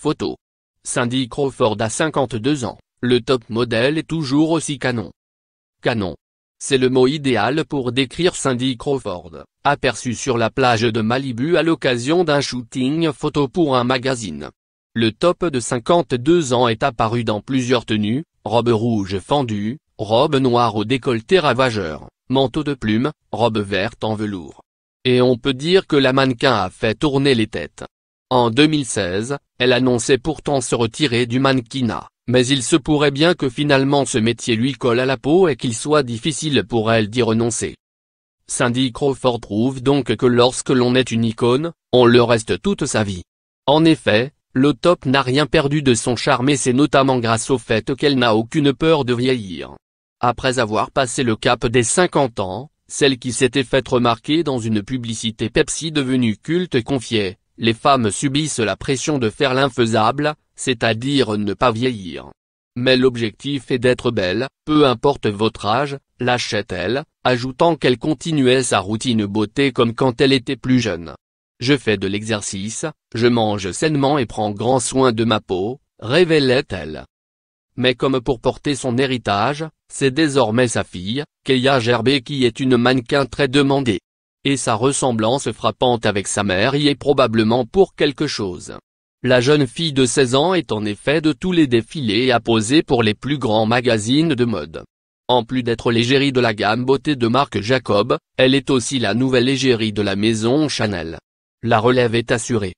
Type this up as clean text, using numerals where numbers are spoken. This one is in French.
photo. Cindy Crawford a 52 ans, le top modèle est toujours aussi canon. Canon. C'est le mot idéal pour décrire Cindy Crawford, aperçue sur la plage de Malibu à l'occasion d'un shooting photo pour un magazine. Le top de 52 ans est apparu dans plusieurs tenues, robe rouge fendue, robe noire au décolleté ravageur, manteau de plumes, robe verte en velours. Et on peut dire que la mannequin a fait tourner les têtes. En 2016, elle annonçait pourtant se retirer du mannequinat, mais il se pourrait bien que finalement ce métier lui colle à la peau et qu'il soit difficile pour elle d'y renoncer. Cindy Crawford prouve donc que lorsque l'on est une icône, on le reste toute sa vie. En effet, le top n'a rien perdu de son charme et c'est notamment grâce au fait qu'elle n'a aucune peur de vieillir. Après avoir passé le cap des 50 ans, celle qui s'était faite remarquer dans une publicité Pepsi devenue culte confiait: « Les femmes subissent la pression de faire l'infaisable, c'est-à-dire ne pas vieillir. Mais l'objectif est d'être belle, peu importe votre âge », lâchait-elle, ajoutant qu'elle continuait sa routine beauté comme quand elle était plus jeune. « Je fais de l'exercice, je mange sainement et prends grand soin de ma peau », révélait-elle. Mais comme pour porter son héritage, c'est désormais sa fille, Kaia Gerber qui est une mannequin très demandée. Et sa ressemblance frappante avec sa mère y est probablement pour quelque chose. La jeune fille de 16 ans est en effet de tous les défilés et a posé pour les plus grands magazines de mode. En plus d'être l'égérie de la gamme beauté de Marc Jacob, elle est aussi la nouvelle égérie de la maison Chanel. La relève est assurée.